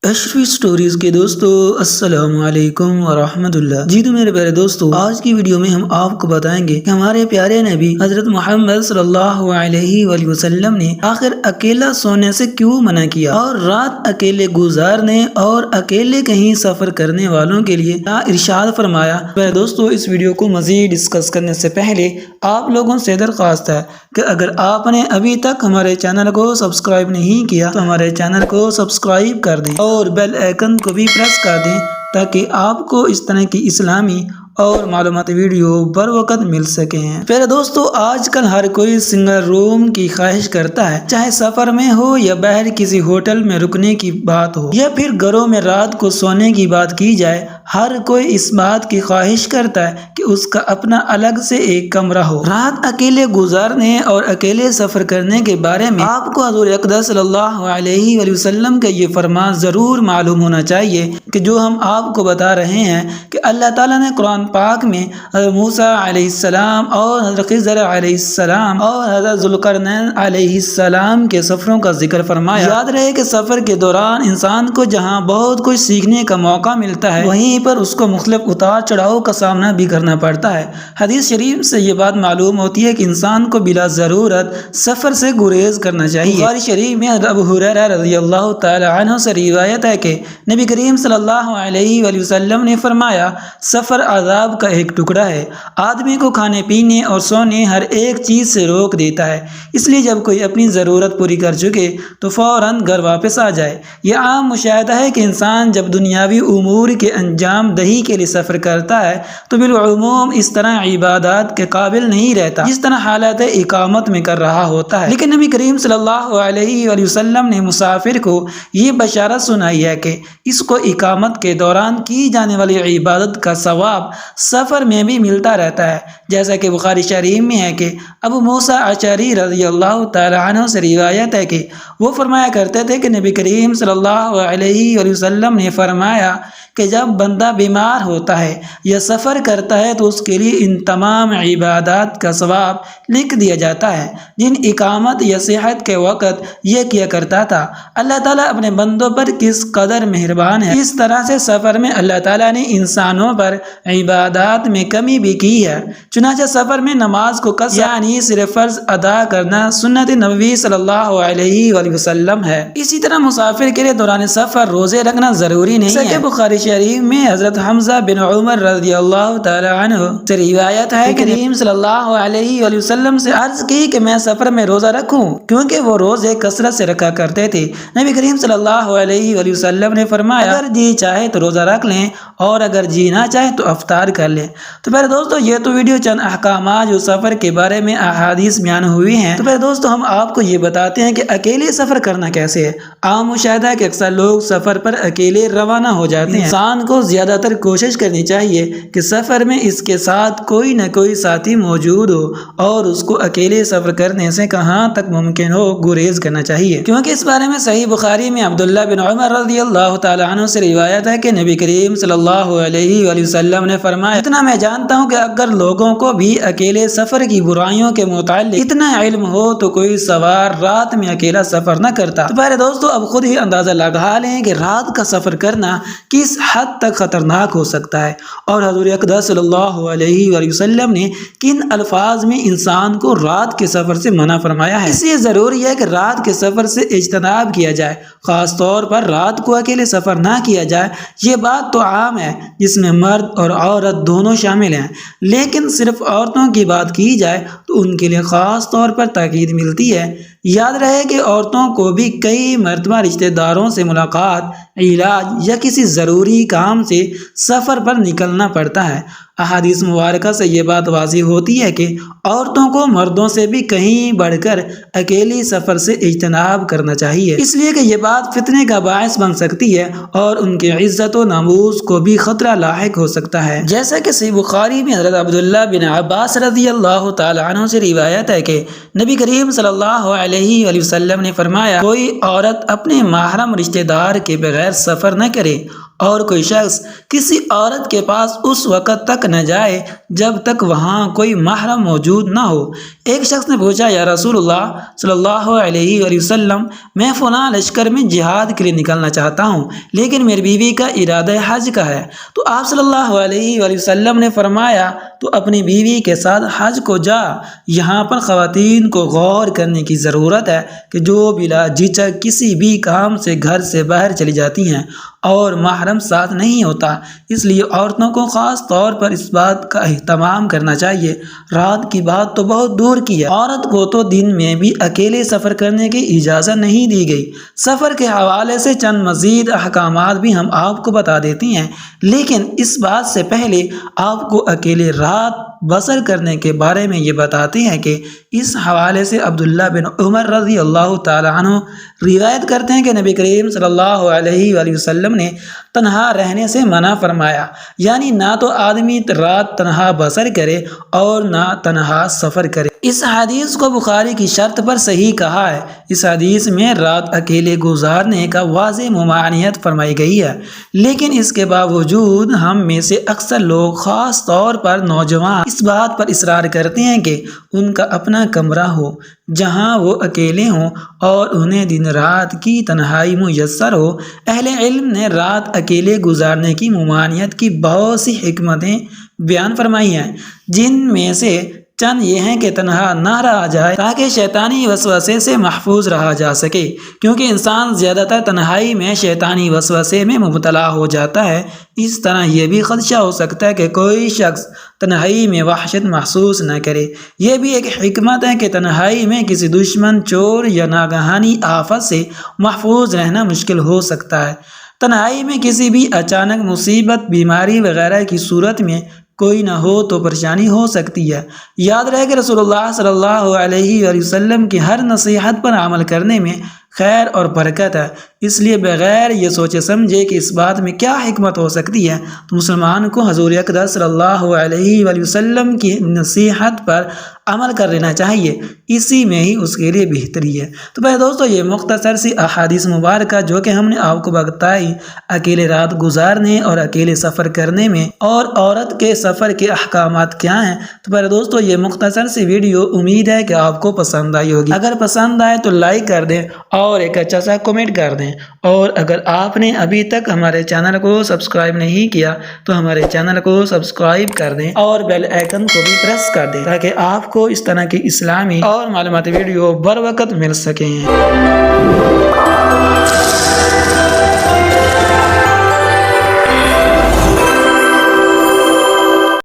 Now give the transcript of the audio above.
اشرفی stories کے دوستو السلام علیکم ورحمۃ اللہ۔ جی تو میرے پیارے دوستو، آج کی ویڈیو میں ہم آپ کو بتائیں گے کہ ہمارے پیارے نبی حضرت محمد صلی اللہ علیہ وآلہ وسلم نے آخر اکیلا سونے سے کیوں منع کیا، اور رات اکیلے گزارنے اور اکیلے کہیں سفر کرنے والوں کے لیے کیا ارشاد فرمایا۔ میرے دوستو، اس ویڈیو کو مزید ڈسکس کرنے سے پہلے آپ لوگوں سے درخواست ہے کہ اگر آپ نے ابھی تک ہمارے چینل کو سبسکرائب نہیں کیا تو ہمارے چینل کو سبسکرائب کر دیں اور بیل آئیکن کو بھی پریس کر دیں تاکہ آپ کو اس طرح کی اسلامی اور معلوماتی ویڈیو بر وقت مل سکیں۔ پھر دوستو، آج کل ہر کوئی سنگل روم کی خواہش کرتا ہے، چاہے سفر میں ہو یا باہر کسی ہوٹل میں رکنے کی بات ہو یا پھر گھروں میں رات کو سونے کی بات کی جائے، ہر کوئی اس بات کی خواہش کرتا ہے کہ اس کا اپنا الگ سے ایک کمرہ ہو۔ رات اکیلے گزارنے اور اکیلے سفر کرنے کے بارے میں آپ کو حضور اقدس صلی اللہ علیہ وآلہ وسلم کا یہ فرمان ضرور معلوم ہونا چاہیے کہ جو ہم آپ کو بتا رہے ہیں کہ اللہ تعالیٰ نے قرآن پاک میں حضرت موسیٰ علیہ السلام اور حضرت خضر علیہ السلام اور حضرت ذوالقرنین علیہ السلام کے سفروں کا ذکر فرمایا۔ یاد رہے کہ سفر کے دوران انسان کو جہاں بہت کچھ سیکھنے کا موقع ملتا ہے، وہیں پر اس کو مختلف اتار چڑھاؤ کا سامنا بھی کرنا پڑتا ہے۔ حدیث شریف سے یہ بات معلوم ہوتی ہے کہ انسان کو بلا ضرورت سفر سے گریز کرنا چاہیے۔ بخاری شریف میں حضرت ابو ہریرہ رضی اللہ تعالی عنہ سے روایت ہے کہ نبی کریم صلی اللہ علیہ وآلہ وسلم نے فرمایا، سفر عذاب کا ایک ٹکڑا ہے، آدمی کو کھانے پینے اور سونے ہر ایک چیز سے روک دیتا ہے، اس لیے جب کوئی اپنی ضرورت پوری کر چکے تو فوراً گھر واپس آ جائے۔ یہ عام مشاہدہ ہے کہ انسان جب دنیاوی امور کے انجام دہی کے لیے سفر کرتا ہے تو بالعموم اس طرح عبادات کے قابل نہیں رہتا جس طرح حالت اقامت میں کر رہا ہوتا ہے، لیکن نبی کریم صلی اللہ علیہ وآلہ وسلم نے مسافر کو یہ بشارت سنائی ہے کہ اس کو اقامت کے دوران کی جانے والی عبادت کا ثواب سفر میں بھی ملتا رہتا ہے، جیسا کہ بخاری شریف میں ہے کہ ابو موسیٰ اشعری رضی اللہ تعالی عنہ سے روایت ہے کہ وہ فرمایا کرتے تھے کہ نبی کریم صلی اللہ علیہ وآلہ وسلم نے فرمایا کہ جب بندہ بیمار ہوتا ہے یا سفر کرتا ہے تو اس کے لیے ان تمام عبادات کا ثواب لکھ دیا جاتا ہے جن اقامت یا صحت کے وقت یہ کیا کرتا تھا۔ اللہ تعالیٰ اپنے بندوں پر کس قدر مہربان ہے، اس طرح سے سفر میں اللہ تعالیٰ نے انسانوں پر عبادات میں کمی بھی کی ہے، چنانچہ سفر میں نماز کو قصر یعنی صرف فرض ادا کرنا سنت نبوی صلی اللہ علیہ وآلہ وسلم ہے۔ اسی طرح مسافر کے لیے دوران سفر روزے رکھنا ضروری نہیں ہے۔ بخاری شریف میں حضرت حمزہ بن عمر رضی اللہ تعالی عنہ سے روایت ہے کہ کریم صلی اللہ علیہ وآلہ وسلم سے عرض کی کہ میں سفر میں روزہ رکھوں، کیونکہ وہ روزے کثرت سے رکھا کرتے تھے۔ نبی کریم صلی اللہ علیہ وآلہ وسلم نے فرمایا، اگر جی چاہے تو روزہ رکھ لیں اور اگر جی نہ چاہے تو افطار کر لیں۔ تو پھر دوستو، یہ تو ویڈیو چند احکامات جو سفر کے بارے میں احادیث بیان ہوئی ہیں۔ تو پھر دوستو، ہم آپ کو یہ بتاتے ہیں کہ اکیلے سفر کرنا کیسے ہے۔ عام مشاہدہ ہے کہ اکثر لوگ سفر پر اکیلے روانہ ہو جاتے ہیں۔ انسان کو زیادہ تر کوشش کرنی چاہیے کہ سفر میں اس کے ساتھ کوئی نہ کوئی ساتھی موجود ہو اور اس کو اکیلے سفر کرنے سے کہاں تک ممکن ہو گریز کرنا چاہیے، کیونکہ اس بارے میں صحیح بخاری میں عبداللہ بن عمر رضی اللہ تعالی عنہ سے روایت ہے کہ نبی کریم صلی اللہ علیہ وآلہ وسلم نے فرمایا، اتنا میں جانتا ہوں کہ اگر لوگوں کو بھی اکیلے سفر کی برائیوں کے متعلق اتنا علم ہو تو کوئی سوار رات میں اکیلا سفر نہ کرتا۔ تو پیارے دوستو، اب خود ہی اندازہ لگا لیں کہ رات کا سفر کرنا کس حد تک خطرناک ہو سکتا ہے اور حضور اقدس صلی اللہ علیہ وآلہ وسلم نے کن الفاظ میں انسان کو رات کے سفر سے منع فرمایا ہے۔ اس لیے ضروری ہے کہ رات کے سفر سے اجتناب کیا جائے، خاص طور پر رات کو اکیلے سفر نہ کیا جائے۔ یہ بات تو عام ہے جس میں مرد اور عورت دونوں شامل ہیں، لیکن صرف عورتوں کی بات کی جائے تو ان کے لیے خاص طور پر تاکید ملتی ہے۔ یاد رہے کہ عورتوں کو بھی کئی مرتبہ رشتہ داروں سے ملاقات، علاج یا کسی ضروری کام سے سفر پر نکلنا پڑتا ہے۔ احادیث مبارکہ سے یہ بات واضح ہوتی ہے کہ عورتوں کو مردوں سے بھی کہیں بڑھ کر اکیلی سفر سے اجتناب کرنا چاہیے، اس لیے کہ یہ بات فتنے کا باعث بن سکتی ہے اور ان کی عزت و ناموس کو بھی خطرہ لاحق ہو سکتا ہے، جیسا کہ صحیح بخاری میں حضرت عبداللہ بن عباس رضی اللہ تعالی عنہ سے روایت ہے کہ نبی کریم صلی اللہ علیہ وآلہ وسلم نے فرمایا، کوئی عورت اپنے محرم رشتہ دار کے بغیر سفر نہ کرے اور کوئی شخص کسی عورت کے پاس اس وقت تک نہ جائے جب تک وہاں کوئی محرم موجود نہ ہو۔ ایک شخص نے پوچھا، یا رسول اللہ صلی اللہ علیہ وآلہ وسلم، میں فلاں لشکر میں جہاد کے لیے نکلنا چاہتا ہوں لیکن میری بیوی کا ارادہ حج کا ہے۔ تو آپ صلی اللہ علیہ وآلہ وسلم نے فرمایا، تو اپنی بیوی کے ساتھ حج کو جا۔ یہاں پر خواتین کو غور کرنے کی ضرورت ہے کہ جو بلا جھجک کسی بھی کام سے گھر سے باہر چلی جاتی ہیں اور محرم ساتھ نہیں ہوتا، اس لیے عورتوں کو خاص طور پر اس بات کا اہتمام کرنا چاہیے۔ رات کی بات تو بہت دور کی ہے، عورت کو تو دن میں بھی اکیلے سفر کرنے کی اجازت نہیں دی گئی۔ سفر کے حوالے سے چند مزید احکامات بھی ہم آپ کو بتا دیتے ہیں، لیکن اس بات سے پہلے آپ کو اکیلے رات بسر کرنے کے بارے میں یہ بتاتے ہیں کہ اس حوالے سے عبداللہ بن عمر رضی اللہ تعالی عنہ روایت کرتے ہیں کہ نبی کریم صلی اللہ علیہ وآلہ وسلم نے تنہا رہنے سے منع فرمایا، یعنی نہ تو آدمی رات تنہا بسر کرے اور نہ تنہا سفر کرے۔ اس حدیث کو بخاری کی شرط پر صحیح کہا ہے۔ اس حدیث میں رات اکیلے گزارنے کا واضح ممانعت فرمائی گئی ہے، لیکن اس کے باوجود ہم میں سے اکثر لوگ، خاص طور پر نوجوان، اس بات پر اصرار کرتے ہیں کہ ان کا اپنا کمرہ ہو جہاں وہ اکیلے ہوں اور انہیں دن رات کی تنہائی میسر ہو۔ اہل علم نے رات اکیلے گزارنے کی ممانعت کی بہت سی حکمتیں بیان فرمائی ہیں، جن میں سے چند یہ ہیں کہ تنہا نہ رہا جائے تاکہ شیطانی وسوسے سے محفوظ رہا جا سکے، کیونکہ انسان زیادہ تر تنہائی میں شیطانی وسوسے میں مبتلا ہو جاتا ہے۔ اس طرح یہ بھی خدشہ ہو سکتا ہے کہ کوئی شخص تنہائی میں وحشت محسوس نہ کرے۔ یہ بھی ایک حکمت ہے کہ تنہائی میں کسی دشمن، چور یا ناگہانی آفت سے محفوظ رہنا مشکل ہو سکتا ہے۔ تنہائی میں کسی بھی اچانک مصیبت، بیماری وغیرہ کی صورت میں کوئی نہ ہو تو پریشانی ہو سکتی ہے۔ یاد رہے کہ رسول اللہ صلی اللہ علیہ وآلہ وسلم کی ہر نصیحت پر عمل کرنے میں خیر اور برکت ہے، اس لیے بغیر یہ سوچے سمجھے کہ اس بات میں کیا حکمت ہو سکتی ہے تو مسلمان کو حضور اقدس صلی اللہ علیہ وآلہ وسلم کی نصیحت پر عمل کر لینا چاہیے، اسی میں ہی اس کے لیے بہتری ہے۔ تو بھائی دوستو، یہ مختصر سی احادیث مبارکہ جو کہ ہم نے آپ کو بتائی اکیلے رات گزارنے اور اکیلے سفر کرنے میں اور عورت کے سفر کے احکامات کیا ہیں۔ تو بھائی دوستو، یہ مختصر سی ویڈیو امید ہے کہ آپ کو پسند آئی ہوگی۔ اگر پسند آئے تو لائک کر دیں اور ایک اچھا سا کمنٹ کر دیں، اور اگر آپ نے ابھی تک ہمارے چینل کو سبسکرائب نہیں کیا تو ہمارے چینل کو سبسکرائب کر دیں اور بیل آئیکن کو بھی پریس کر دیں تاکہ آپ کو اس طرح کی اسلامی اور معلوماتی ویڈیو بر وقت مل سکیں۔